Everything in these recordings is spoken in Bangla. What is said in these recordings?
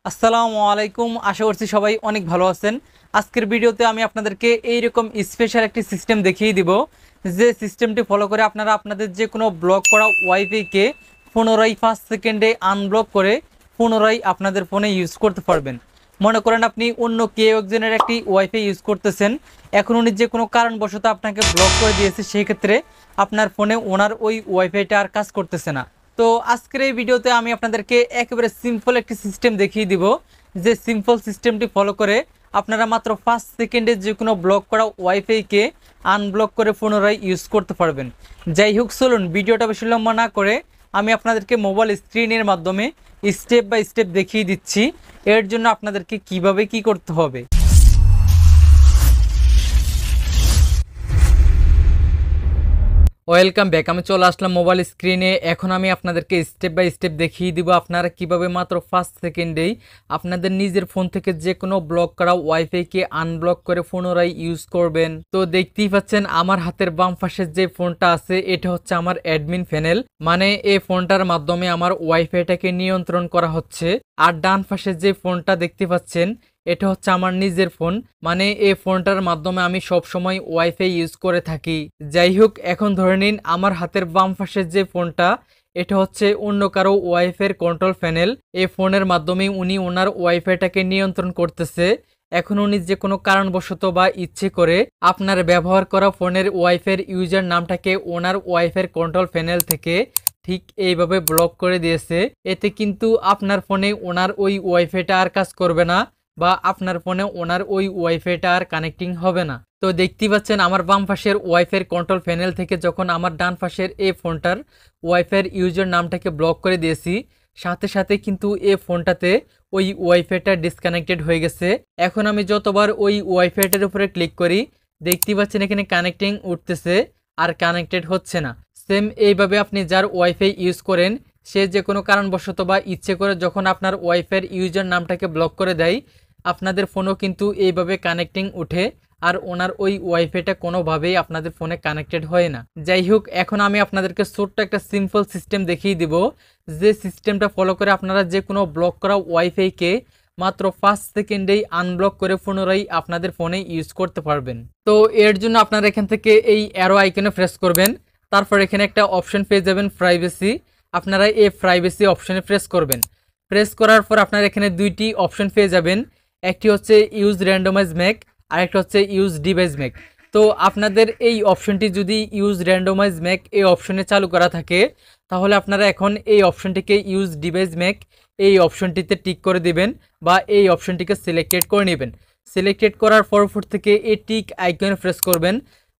আসসালামু আলাইকুম। আশা করছি সবাই অনেক ভালো আছেন। আজকের ভিডিওতে আমি আপনাদেরকে এইরকম স্পেশাল একটি সিস্টেম দেখিয়ে দিব, যে সিস্টেমটি ফলো করে আপনারা আপনাদের যে কোনো ব্লক করা ওয়াইফাইকে পুনরায় 5 সেকেন্ডে আনব্লক করে পুনরায় আপনাদের ফোনে ইউজ করতে পারবেন। মনে করেন আপনি অন্য কেউ একজনের একটি ওয়াইফাই ইউজ করতেছেন, এখন উনি যে কোনো কারণবশত আপনাকে ব্লক করে দিয়েছে, সেই ক্ষেত্রে আপনার ফোনে ওনার ওই ওয়াইফাইটা আর কাজ করতেছে না। তো আজকের এই ভিডিওতে আমি আপনাদেরকে একেবারে সিম্পল একটি সিস্টেম দেখিয়ে দিব, যে সিম্পল সিস্টেমটি ফলো করে আপনারা মাত্র 5 সেকেন্ডে যে কোনো ব্লক করা ওয়াইফাইকে আনব্লক করে পুনরায় ইউজ করতে পারবেন। যাই হোক, চলুন ভিডিওটা বেশি লম্বা না করে আমি আপনাদেরকে মোবাইল স্ক্রিনের মাধ্যমে স্টেপ বাই স্টেপ দেখিয়ে দিচ্ছি এর জন্য আপনাদেরকে কিভাবে কি করতে হবে। Welcome back. আমি চলে আসলাম মোবাইল স্ক্রিনে। এখন আমি আপনাদেরকে স্টেপ বাই স্টেপ দেখিয়ে দিব আপনারা কিভাবে মাত্র 5 সেকেন্ডেই আপনাদের নিজের ফোন থেকে যে কোনো ব্লক করা ওয়াইফাইকে আনব্লক করে পুনরায় ইউজ করবেন। তো দেখতেই পাচ্ছেন আমার হাতের বাম পাশের যে ফোনটা আছে এটা হচ্ছে আমার অ্যাডমিন প্যানেল, মানে এই ফোনটার মাধ্যমে আমার ওয়াইফাইটাকে নিয়ন্ত্রণ করা হচ্ছে। আর ডান পাশের যে ফোনটা দেখতে পাচ্ছেন এটা হচ্ছে আমার নিজের ফোন, মানে এই ফোনটার মাধ্যমে আমি সব সময় ওয়াইফাই ইউজ করে থাকি। যাই হোক, এখন ধরে নিন আমার হাতের বাম পাশের যে ফোনটা এটা হচ্ছে অন্য কারো ওয়াইফাইয়ের কন্ট্রোল প্যানেল। এই ফোনের মাধ্যমে উনি ওনার ওয়াইফাইটাকে নিয়ন্ত্রণ করতেছে। এখন উনি যে কোনো কারণবশত বা ইচ্ছে করে আপনার ব্যবহার করা ফোনের ওয়াইফাইয়ের ইউজার নামটাকে ওনার ওয়াইফাইয়ের কন্ট্রোল প্যানেল থেকে ঠিক এইভাবে ব্লক করে দিয়েছে। এতে কিন্তু আপনার ফোনে ওনার ওই ওয়াইফাইটা আর কাজ করবে না, বা আপনার ফোনে ওনার ওই ওয়াইফাইটা আর কানেক্টিং হবে না। তো দেখতেই পাচ্ছেন আমার বাম পাশের ওয়াইফাইয়ের কন্ট্রোল প্যানেল থেকে যখন আমার ডান পাশের এই ফোনটার ওয়াইফাইয়ের ইউজার নামটাকে ব্লক করে দিয়েছি, সাথে সাথে কিন্তু এই ফোনটাতে ওই ওয়াইফাইটা ডিসকানেক্টেড হয়ে গেছে। এখন আমি যতবার ওই ওয়াইফাইটার উপরে ক্লিক করি দেখতেই পাচ্ছেন এখানে কানেক্টিং উঠতেছে আর কানেক্টেড হচ্ছে না। সেম এইভাবে আপনি যার ওয়াইফাই ইউজ করেন সে যে কোনো কারণবশত বা ইচ্ছে করে যখন আপনার ওয়াইফাইয়ের ইউজার নামটাকে ব্লক করে দেয়, আপনাদের ফোনও কিন্তু এইভাবে কানেক্টিং উঠে আর ওনার ওই ওয়াইফাইটা কোনোভাবেই আপনাদের ফোনে কানেক্টেড হয় না। যাই হোক, এখন আমি আপনাদেরকে ছোট্ট একটা সিম্পল সিস্টেম দেখিয়ে দিব, যে সিস্টেমটা ফলো করে আপনারা যে কোনো ব্লক করা ওয়াইফাইকে মাত্র 5 সেকেন্ডেই আনব্লক করে পুনরায় আপনাদের ফোনে ইউজ করতে পারবেন। তো এর জন্য আপনারা এখান থেকে এই অ্যারো আইকনে প্রেস করবেন, তারপর এখানে একটা অপশন পেয়ে যাবেন প্রাইভেসি। আপনারা এই প্রাইভেসি অপশনে প্রেস করবেন। প্রেস করার পর আপনারা এখানে দুইটি অপশন পেয়ে যাবেন, একটি হচ্ছে ইউজ র্যান্ডমাইজ মেক আর একটা হচ্ছে ইউজ ডিভাইস মেক। তো আপনাদের এই অপশনটি যদি ইউজ র্যান্ডমাইজ মেক এই অপশনে চালু করা থাকে তাহলে আপনারা এখন এই অপশনটিকে ইউজ ডিভাইস মেক এই অপশনটিতে টিক করে দিবেন, বা এই অপশনটিকে সিলেক্টেড করে নেবেন। সিলেক্টেড করার পর থেকে এই টিক আইকনে প্রেস করবেন।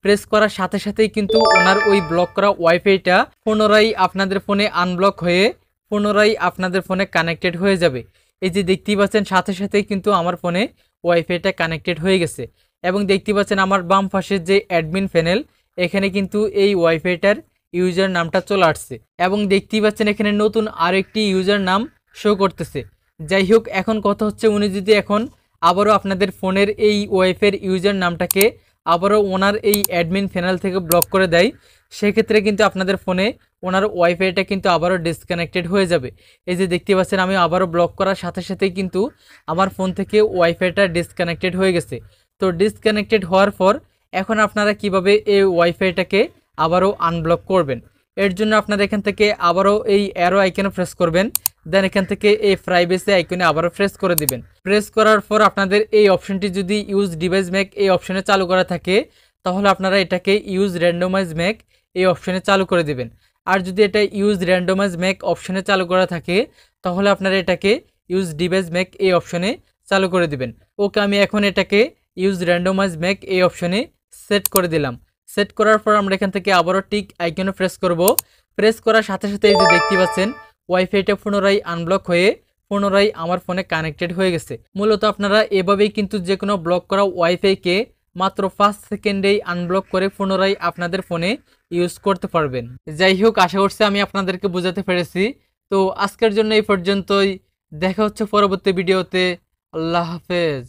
প্রেস করার সাথে সাথেই কিন্তু ওনার ওই ব্লক করা ওয়াইফাইটা পুনরায় আপনাদের ফোনে আনব্লক হয়ে পুনরায় আপনাদের ফোনে কানেক্টেড হয়ে যাবে। এই যে দেখতেই পাচ্ছেন সাথে সাথেই কিন্তু আমার ফোনে ওয়াইফাইটা কানেক্টেড হয়ে গেছে। এবং দেখতে পাচ্ছেন আমার বাম পাশের যে অ্যাডমিন প্যানেল এখানে কিন্তু এই ওয়াইফাইটার ইউজার নামটা চলে আসছে, এবং দেখতেই পাচ্ছেন এখানে নতুন আরেকটি ইউজার নাম শো করতেছে। যাই হোক, এখন কথা হচ্ছে উনি যদি এখন আবারও আপনাদের ফোনের এই ওয়াইফাইয়ের ইউজার নামটাকে আবারও ওনার এই অ্যাডমিন প্যানেল থেকে ব্লক করে দেয়, সেক্ষেত্রে কিন্তু আপনাদের ফোনে ওনার ওয়াইফাইটা কিন্তু আবারও ডিসকানেক্টেড হয়ে যাবে। এই যে দেখতে পাচ্ছেন আমি আবারও ব্লক করার সাথে সাথেই কিন্তু আমার ফোন থেকে ওয়াইফাইটা ডিসকানেক্টেড হয়ে গেছে। তো ডিসকানেক্টেড হওয়ার পর এখন আপনারা কিভাবে এই ওয়াইফাইটাকে আবারও আনব্লক করবেন, এর জন্য আপনারা এখান থেকে আবারও এই অ্যারো আইকনে প্রেস করবেন, দেন এখান থেকে এই প্রাইভেসি আইকনে আবারও প্রেস করে দিবেন। প্রেস করার পর আপনাদের এই অপশনটি যদি ইউজ ডিভাইস মেক এই অপশনে চালু করা থাকে তাহলে আপনারা এটাকে ইউজ র্যান্ডমাইজ মেক এই অপশনে চালু করে দিবেন। আর যদি এটা ইউজ র্যান্ডমাইজ মেক অপশনে চালু করা থাকে তাহলে আপনারা এটাকে ইউজ ডিভাইস মেক এই অপশনে চালু করে দিবেন। ওকে, আমি এখন এটাকে ইউজ র্যান্ডমাইজ মেক এই অপশনে সেট করে দিলাম। সেট করার পর আমরা এখান থেকে আবারও টিক আইকনে প্রেস করব। প্রেস করার সাথে সাথে এই যে দেখতে পাচ্ছেন ওয়াইফাইটা পুনরায় আনব্লক হয়ে পুনরায় আমার ফোনে কানেক্টেড হয়ে গেছে। মূলত আপনারা এভাবেই কিন্তু যে কোনো ব্লক করা ওয়াইফাইকে মাত্র 5 সেকেন্ডেই আনব্লক করে পুনরায় আপনাদের ফোনে ইউজ করতে পারবেন। যাই হোক, আশা করছি আমি আপনাদেরকে বোঝাতে পেরেছি। তো আজকের জন্য এই পর্যন্তই, দেখা হচ্ছে পরবর্তী ভিডিওতে। আল্লাহ হাফেজ।